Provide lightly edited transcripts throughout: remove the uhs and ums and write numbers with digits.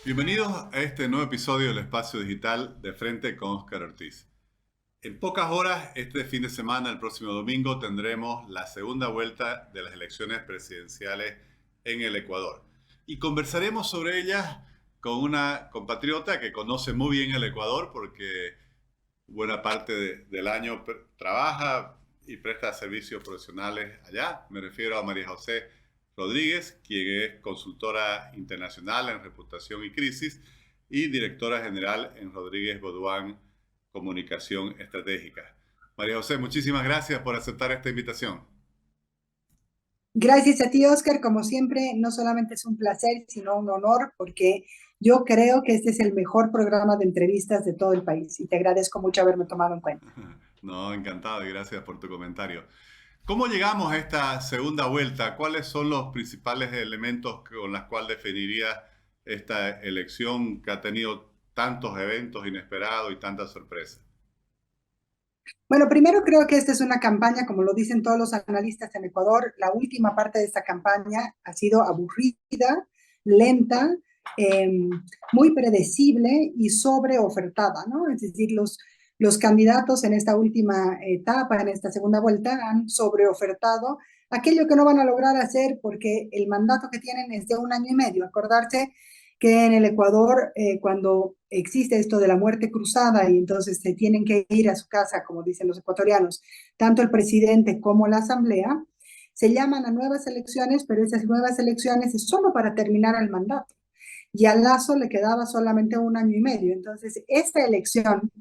Bienvenidos a este nuevo episodio del Espacio Digital de Frente con Óscar Ortiz. En pocas horas, este fin de semana, el próximo domingo, tendremos la segunda vuelta de las elecciones presidenciales en el Ecuador. Y conversaremos sobre ellas con una compatriota que conoce muy bien el Ecuador porque buena parte del año trabaja y presta servicios profesionales allá. Me refiero a María José Rodríguez, quien es consultora internacional en reputación y crisis y directora general en Rodríguez Boduán Comunicación Estratégica. María José, muchísimas gracias por aceptar esta invitación. Gracias a ti, Oscar. Como siempre, no solamente es un placer, sino un honor, porque yo creo que este es el mejor programa de entrevistas de todo el país y te agradezco mucho haberme tomado en cuenta. No, encantado y gracias por tu comentario. ¿Cómo llegamos a esta segunda vuelta? ¿Cuáles son los principales elementos con los cuales definirías esta elección que ha tenido tantos eventos inesperados y tantas sorpresas? Bueno, primero creo que esta es una campaña, como lo dicen todos los analistas en Ecuador, la última parte de esta campaña ha sido aburrida, lenta, eh, muy predecible y sobreofertada, ¿no? Es decir, los candidatos en esta última etapa, en esta segunda vuelta, han sobreofertado aquello que no van a lograr hacer porque el mandato que tienen es de 1 año y medio. Acordarse que en el Ecuador, cuando existe esto de la muerte cruzada y entonces se tienen que ir a su casa, como dicen los ecuatorianos, tanto el presidente como la asamblea, se llaman a nuevas elecciones, pero esas nuevas elecciones es solo para terminar el mandato. Y a Lasso le quedaba solamente 1 año y medio. Entonces, esta elección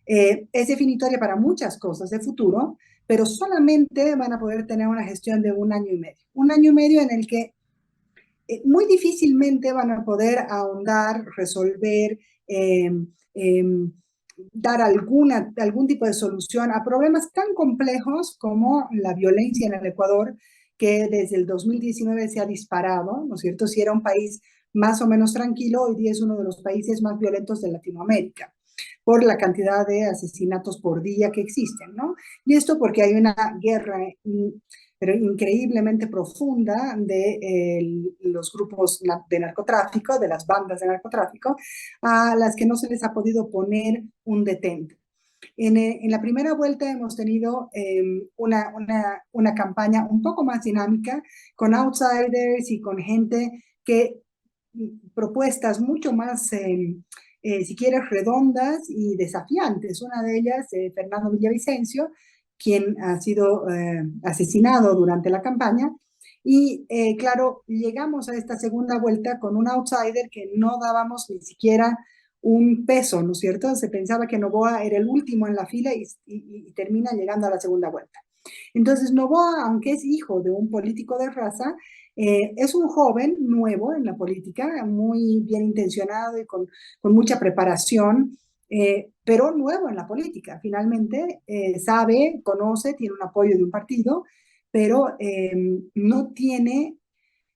es definitoria para muchas cosas de futuro, pero solamente van a poder tener una gestión de 1 año y medio. 1 año y medio en el que muy difícilmente van a poder ahondar, resolver, eh, eh, dar algún tipo de solución a problemas tan complejos como la violencia en el Ecuador, que desde el 2019 se ha disparado, ¿no es cierto? Si era un país más o menos tranquilo, hoy día es uno de los países más violentos de Latinoamérica por la cantidad de asesinatos por día que existen, ¿no? Y esto porque hay una guerra pero increíblemente profunda de los grupos de narcotráfico, de las bandas de narcotráfico, a las que no se les ha podido poner un detente. En la primera vuelta hemos tenido una campaña un poco más dinámica, con outsiders y con gente que propuestas mucho más, si quieres, redondas y desafiantes. Una de ellas, Fernando Villavicencio, quien ha sido asesinado durante la campaña. Y claro, llegamos a esta segunda vuelta con un outsider que no dábamos ni siquiera un peso, ¿no es cierto? Se pensaba que Noboa era el último en la fila y termina llegando a la segunda vuelta. Entonces, Noboa, aunque es hijo de un político de raza, es un joven nuevo en la política, muy bien intencionado y con mucha preparación, pero nuevo en la política. Finalmente, sabe, conoce, tiene un apoyo de un partido, pero no tiene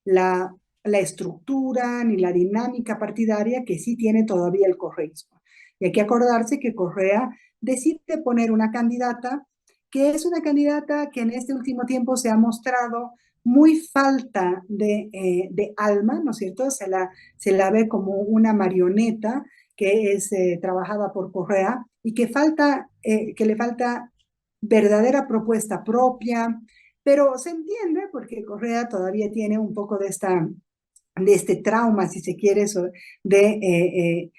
la, la estructura ni la dinámica partidaria que sí tiene todavía el correísmo. Y hay que acordarse que Correa decide poner una candidata que es una candidata que en este último tiempo se ha mostrado muy falta de alma, ¿no es cierto? Se la ve como una marioneta que es trabajada por Correa y que le falta verdadera propuesta propia, pero se entiende porque Correa todavía tiene un poco de este trauma, si se quiere, de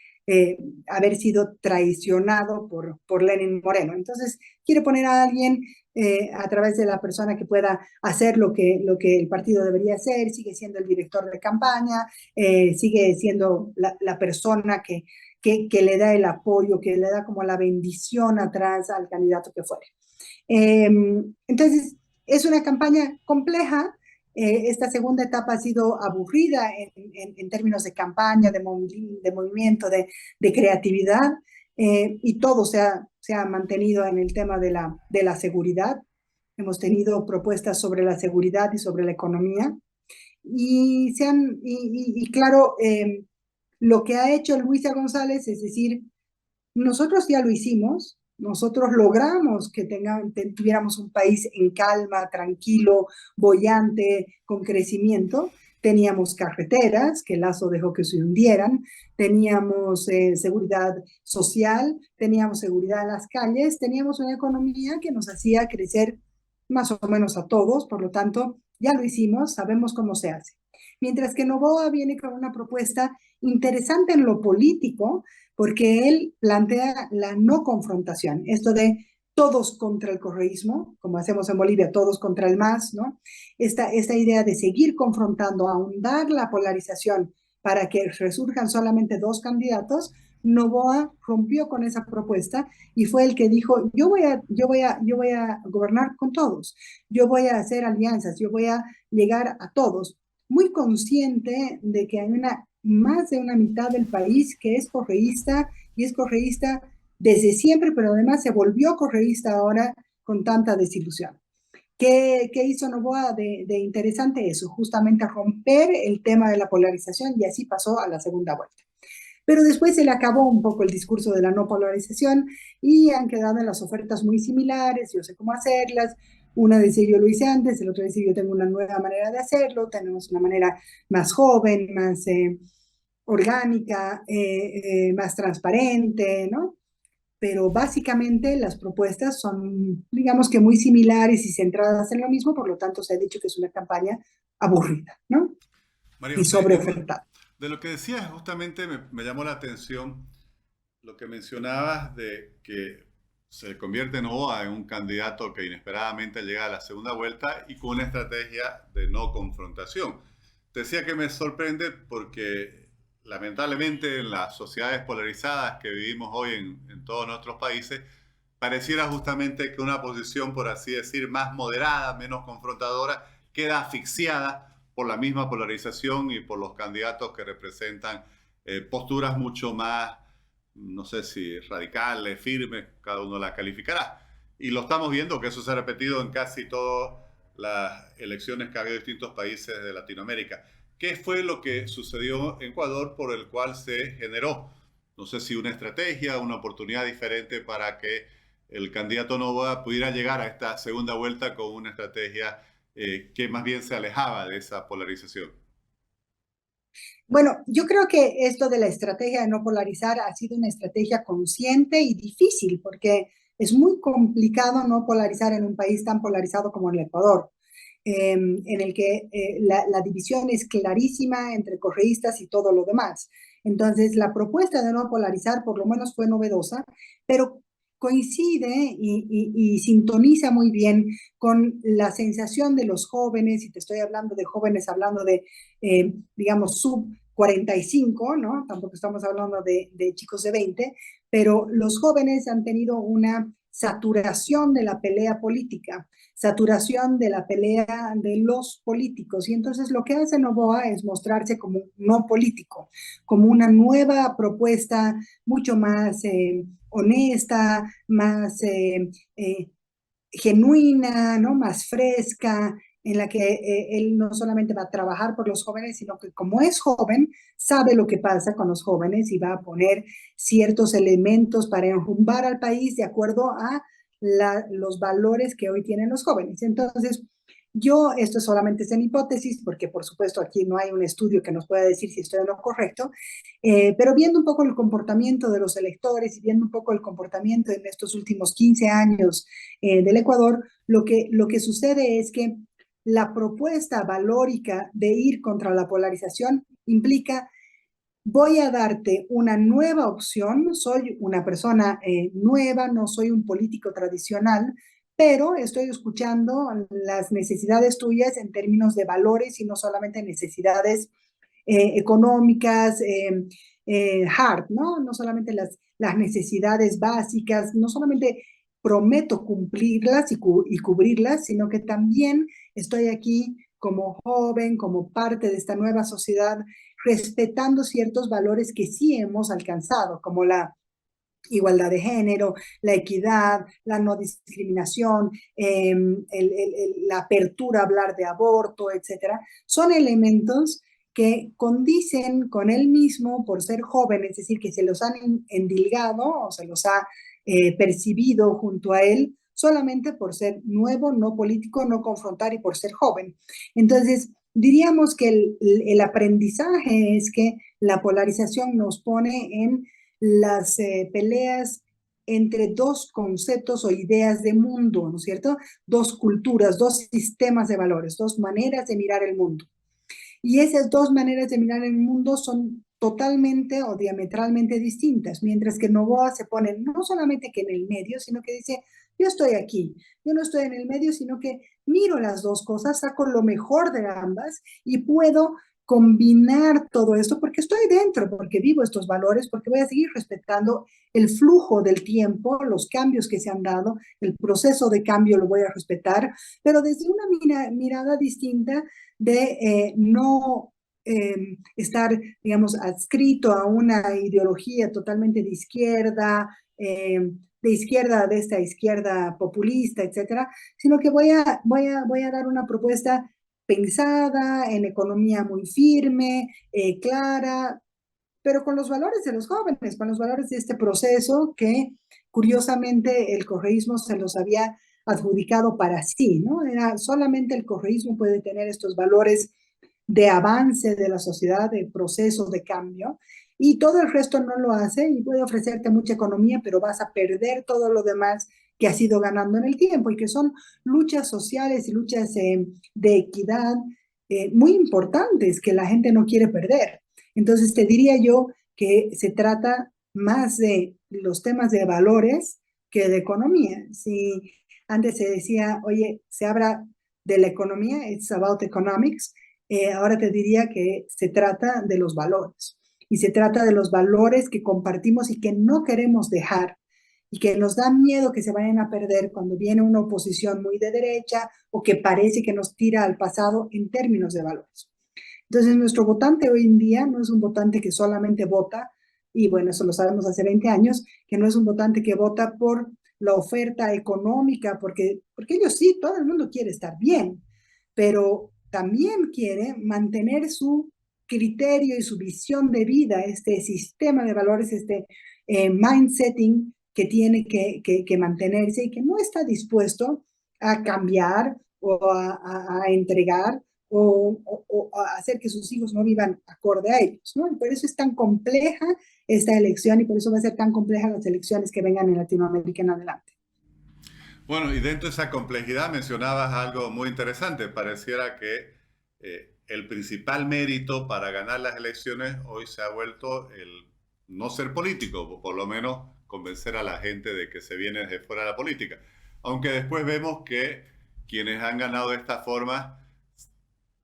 haber sido traicionado por Lenin Moreno. Entonces, quiere poner a alguien a través de la persona que pueda hacer lo que el partido debería hacer, sigue siendo el director de campaña, sigue siendo la persona que le da el apoyo, que le da como la bendición atrás al candidato que fuere. Eh, entonces, es una campaña compleja. Esta segunda etapa ha sido aburrida en términos de campaña, de movimiento, de creatividad, y todo se ha mantenido en el tema de la seguridad. Hemos tenido propuestas sobre la seguridad y sobre la economía. Y claro, lo que ha hecho Luisa González es decir, nosotros ya lo hicimos, nosotros logramos que tuviéramos un país en calma, tranquilo, boyante, con crecimiento, teníamos carreteras, que Lazo dejó que se hundieran, teníamos seguridad social, teníamos seguridad en las calles, teníamos una economía que nos hacía crecer más o menos a todos, por lo tanto, ya lo hicimos, sabemos cómo se hace. Mientras que Noboa viene con una propuesta interesante en lo político, porque él plantea la no confrontación, esto de todos contra el correísmo, como hacemos en Bolivia, todos contra el MAS, ¿no? Esta idea de seguir confrontando, ahondar la polarización para que resurjan solamente dos candidatos, Noboa rompió con esa propuesta y fue el que dijo, yo voy a gobernar con todos, yo voy a hacer alianzas, yo voy a llegar a todos, muy consciente de que hay más de una mitad del país que es correísta y es correísta desde siempre, pero además se volvió correísta ahora con tanta desilusión. ¿Qué hizo Noboa de interesante eso? Justamente romper el tema de la polarización y así pasó a la segunda vuelta. Pero después se le acabó un poco el discurso de la no polarización y han quedado en las ofertas muy similares, yo sé cómo hacerlas. Una dice yo lo hice antes, el otro dice yo tengo una nueva manera de hacerlo, tenemos una manera más joven, más orgánica, más transparente, ¿no? Pero básicamente las propuestas son, digamos que muy similares y centradas en lo mismo, por lo tanto se ha dicho que es una campaña aburrida, ¿no? María Y José, sobreofertada. de lo que decías justamente me llamó la atención lo que mencionabas de que se convierte Noboa en un candidato que inesperadamente llega a la segunda vuelta y con una estrategia de no confrontación. Te decía que me sorprende porque lamentablemente en las sociedades polarizadas que vivimos hoy en todos nuestros países, pareciera justamente que una posición, por así decir, más moderada, menos confrontadora, queda asfixiada por la misma polarización y por los candidatos que representan posturas mucho más, no sé si radicales, firmes, cada uno la calificará. Y lo estamos viendo que eso se ha repetido en casi todas las elecciones que ha habido en distintos países de Latinoamérica. ¿Qué fue lo que sucedió en Ecuador por el cual se generó, no sé si una estrategia, una oportunidad diferente para que el candidato Noboa pudiera llegar a esta segunda vuelta con una estrategia que más bien se alejaba de esa polarización? Bueno, yo creo que esto de la estrategia de no polarizar ha sido una estrategia consciente y difícil, porque es muy complicado no polarizar en un país tan polarizado como el Ecuador, en el que la división es clarísima entre correístas y todo lo demás. Entonces, la propuesta de no polarizar por lo menos fue novedosa, pero coincide y sintoniza muy bien con la sensación de los jóvenes, y te estoy hablando de jóvenes, hablando de, digamos, sub 45, ¿no? Tampoco estamos hablando de chicos de 20, pero los jóvenes han tenido una saturación de la pelea política, saturación de la pelea de los políticos. Y entonces lo que hace Noboa es mostrarse como no político, como una nueva propuesta mucho más honesta, más genuina, ¿no? Más fresca, en la que él no solamente va a trabajar por los jóvenes, sino que como es joven, sabe lo que pasa con los jóvenes y va a poner ciertos elementos para enrumbar al país de acuerdo a los valores que hoy tienen los jóvenes. Entonces, esto solamente es en hipótesis, porque por supuesto aquí no hay un estudio que nos pueda decir si estoy o no correcto, pero viendo un poco el comportamiento de los electores y viendo un poco el comportamiento en estos últimos 15 años del Ecuador, lo que sucede es que la propuesta valórica de ir contra la polarización implica: voy a darte una nueva opción, soy una persona nueva, no soy un político tradicional, pero estoy escuchando las necesidades tuyas en términos de valores y no solamente necesidades económicas, hard, ¿no? No solamente las necesidades básicas, no solamente prometo cumplirlas y cubrirlas, sino que también estoy aquí como joven, como parte de esta nueva sociedad, respetando ciertos valores que sí hemos alcanzado, como la igualdad de género, la equidad, la no discriminación, la apertura a hablar de aborto, etcétera. Son elementos que condicen con él mismo por ser joven, es decir, que se los han endilgado o se los ha percibido junto a él solamente por ser nuevo, no político, no confrontar y por ser joven. Entonces, diríamos que el aprendizaje es que la polarización nos pone en las peleas entre dos conceptos o ideas de mundo, ¿no es cierto? Dos culturas, dos sistemas de valores, dos maneras de mirar el mundo. Y esas dos maneras de mirar el mundo son totalmente o diametralmente distintas, mientras que Novoa se pone no solamente que en el medio, sino que dice, yo estoy aquí, yo no estoy en el medio, sino que miro las dos cosas, saco lo mejor de ambas y puedo combinar todo esto porque estoy dentro, porque vivo estos valores, porque voy a seguir respetando el flujo del tiempo, los cambios que se han dado, el proceso de cambio lo voy a respetar, pero desde una mirada distinta de no estar, digamos, adscrito a una ideología totalmente de izquierda, de esta izquierda populista, etcétera, sino que voy a dar una propuesta pensada, en economía muy firme, clara, pero con los valores de los jóvenes, con los valores de este proceso que curiosamente el correísmo se los había adjudicado para sí, ¿no? Era solamente el correísmo puede tener estos valores de avance de la sociedad, de proceso de cambio, y todo el resto no lo hace y puede ofrecerte mucha economía, pero vas a perder todo lo demás que has ido ganando en el tiempo y que son luchas sociales y luchas de equidad muy importantes que la gente no quiere perder. Entonces te diría yo que se trata más de los temas de valores que de economía. Si antes se decía, oye, se habla de la economía, it's about economics, ahora te diría que se trata de los valores. Y se trata de los valores que compartimos y que no queremos dejar y que nos da miedo que se vayan a perder cuando viene una oposición muy de derecha o que parece que nos tira al pasado en términos de valores. Entonces, nuestro votante hoy en día no es un votante que solamente vota, y bueno, eso lo sabemos hace 20 años, que no es un votante que vota por la oferta económica, porque ellos sí, todo el mundo quiere estar bien, pero también quiere mantener su criterio y su visión de vida, este sistema de valores, este mindsetting que tiene que mantenerse y que no está dispuesto a cambiar o a entregar o a hacer que sus hijos no vivan acorde a ellos, ¿no? Y por eso es tan compleja esta elección y por eso va a ser tan compleja las elecciones que vengan en Latinoamérica en adelante. Bueno, y dentro de esa complejidad mencionabas algo muy interesante. Pareciera que el principal mérito para ganar las elecciones hoy se ha vuelto el no ser político, o por lo menos convencer a la gente de que se viene desde fuera de la política. Aunque después vemos que quienes han ganado de esta forma,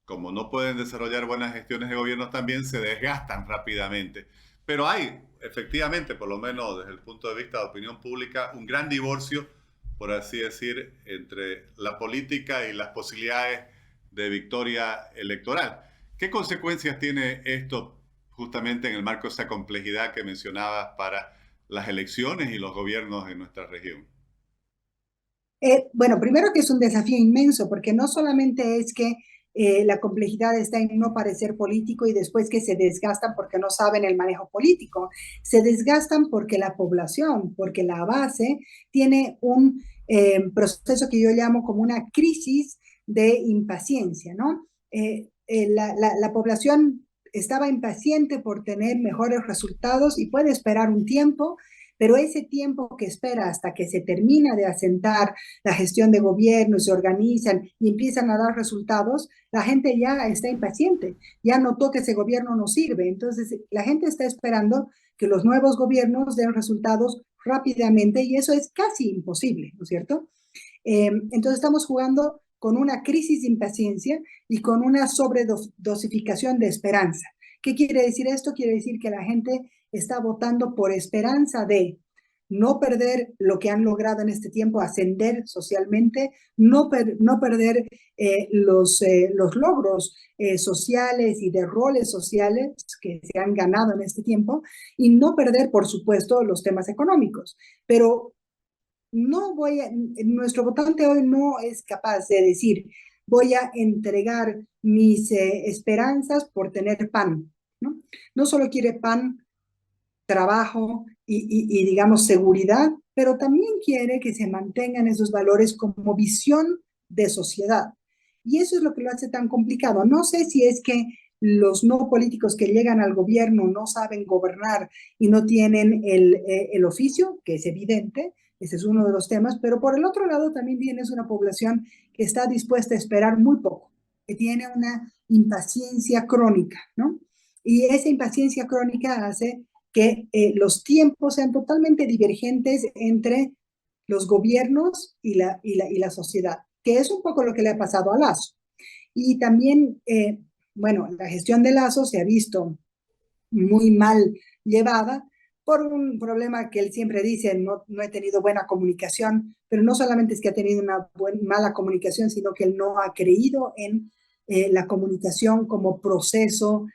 como no pueden desarrollar buenas gestiones de gobierno, también se desgastan rápidamente. Pero hay, efectivamente, por lo menos desde el punto de vista de opinión pública, un gran divorcio, por así decir, entre la política y las posibilidades de victoria electoral. ¿Qué consecuencias tiene esto justamente en el marco de esa complejidad que mencionabas para las elecciones y los gobiernos en nuestra región? Bueno, primero que es un desafío inmenso, porque no solamente es que la complejidad está en no parecer político y después que se desgastan porque no saben el manejo político, se desgastan porque la población, porque la base tiene un proceso que yo llamo como una crisis de impaciencia, ¿no? La población estaba impaciente por tener mejores resultados y puede esperar un tiempo, pero ese tiempo que espera hasta que se termina de asentar la gestión de gobierno, se organizan y empiezan a dar resultados, la gente ya está impaciente, ya notó que ese gobierno no sirve. Entonces, la gente está esperando que los nuevos gobiernos den resultados rápidamente y eso es casi imposible, ¿no es cierto? Entonces, estamos jugando con una crisis de impaciencia y con una sobredosificación de esperanza. ¿Qué quiere decir esto? Quiere decir que la gente está votando por esperanza de no perder lo que han logrado en este tiempo, ascender socialmente, no perder los logros sociales y de roles sociales que se han ganado en este tiempo y no perder, por supuesto, los temas económicos. Pero nuestro votante hoy no es capaz de decir, voy a entregar mis esperanzas por tener pan, ¿no? No solo quiere pan, trabajo y, digamos, seguridad, pero también quiere que se mantengan esos valores como visión de sociedad. Y eso es lo que lo hace tan complicado. No sé si es que los no políticos que llegan al gobierno no saben gobernar y no tienen el oficio, que es evidente, ese es uno de los temas, pero por el otro lado también tienes una población que está dispuesta a esperar muy poco, que tiene una impaciencia crónica, ¿no? Y esa impaciencia crónica hace que los tiempos sean totalmente divergentes entre los gobiernos y la sociedad, que es un poco lo que le ha pasado a Lazo. Y también, bueno, la gestión de Lazo se ha visto muy mal llevada por un problema que él siempre dice, no he tenido buena comunicación, pero no solamente es que ha tenido una mala comunicación, sino que él no ha creído en la comunicación como proceso,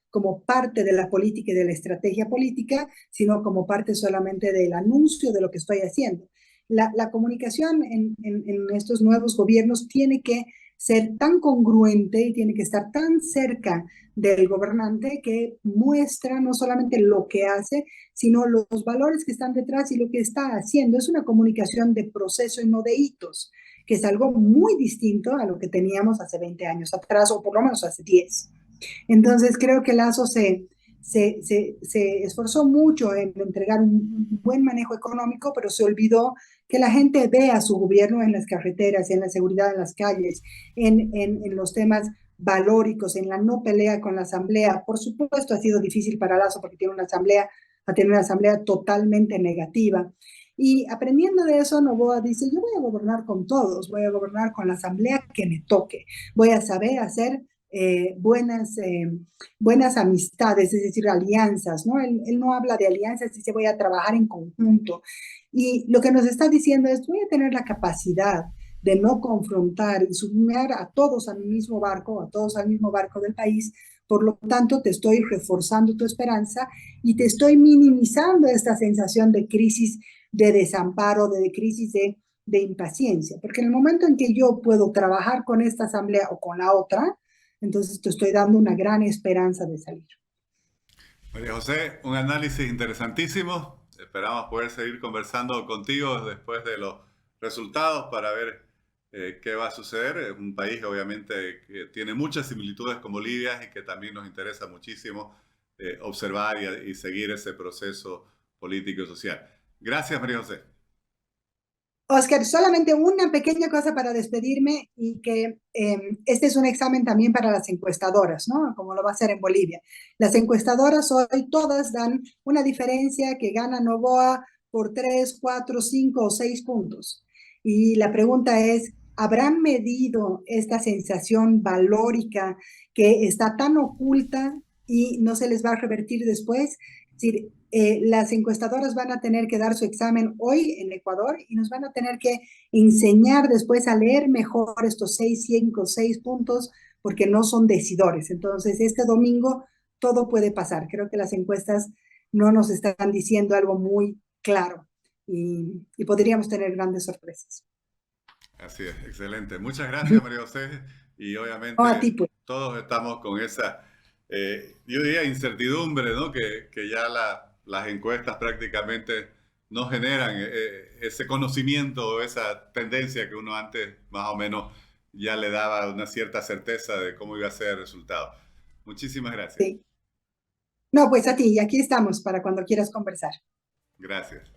como parte de la política y de la estrategia política, sino como parte solamente del anuncio de lo que estoy haciendo. La comunicación en estos nuevos gobiernos tiene que ser tan congruente y tiene que estar tan cerca del gobernante que muestra no solamente lo que hace, sino los valores que están detrás y lo que está haciendo. Es una comunicación de proceso y no de hitos, que es algo muy distinto a lo que teníamos hace 20 años atrás, o por lo menos hace 10. Entonces creo que Lazo se esforzó mucho en entregar un buen manejo económico, pero se olvidó que la gente vea su gobierno en las carreteras, en la seguridad en las calles, en los temas valóricos, en la no pelea con la asamblea. Por supuesto ha sido difícil para Lazo porque tiene una asamblea totalmente negativa. Y aprendiendo de eso, Novoa dice, yo voy a gobernar con todos, voy a gobernar con la asamblea que me toque, voy a saber hacer buenas amistades, es decir, alianzas, ¿no? Él no habla de alianzas, dice voy a trabajar en conjunto. Y lo que nos está diciendo es, voy a tener la capacidad de no confrontar y sumar a todos a mi mismo barco, a todos al mismo barco del país. Por lo tanto, te estoy reforzando tu esperanza y te estoy minimizando esta sensación de crisis, de desamparo, de crisis de impaciencia. Porque en el momento en que yo puedo trabajar con esta asamblea o con la otra, entonces te estoy dando una gran esperanza de salir. María José, un análisis interesantísimo. Esperamos poder seguir conversando contigo después de los resultados para ver qué va a suceder. Es un país obviamente que tiene muchas similitudes con Bolivia y que también nos interesa muchísimo observar y seguir ese proceso político y social. Gracias, María José. Oscar, solamente una pequeña cosa para despedirme y que este es un examen también para las encuestadoras, ¿no? Como lo va a hacer en Bolivia. Las encuestadoras hoy todas dan una diferencia que gana Novoa por 3, 4, 5 o 6 puntos. Y la pregunta es, ¿habrán medido esta sensación valórica que está tan oculta y no se les va a revertir después? Es decir, las encuestadoras van a tener que dar su examen hoy en Ecuador y nos van a tener que enseñar después a leer mejor estos 6, 5, 6 puntos porque no son decidores. Entonces, este domingo todo puede pasar. Creo que las encuestas no nos están diciendo algo muy claro y podríamos tener grandes sorpresas. Así es, excelente. Muchas gracias, María José. Y O a ti, obviamente pues. todos estamos con esa, yo diría, incertidumbre, ¿no? Que ya las encuestas prácticamente no generan ese conocimiento o esa tendencia que uno antes más o menos ya le daba una cierta certeza de cómo iba a ser el resultado. Muchísimas gracias. Sí. No, pues a ti, y aquí estamos para cuando quieras conversar. Gracias.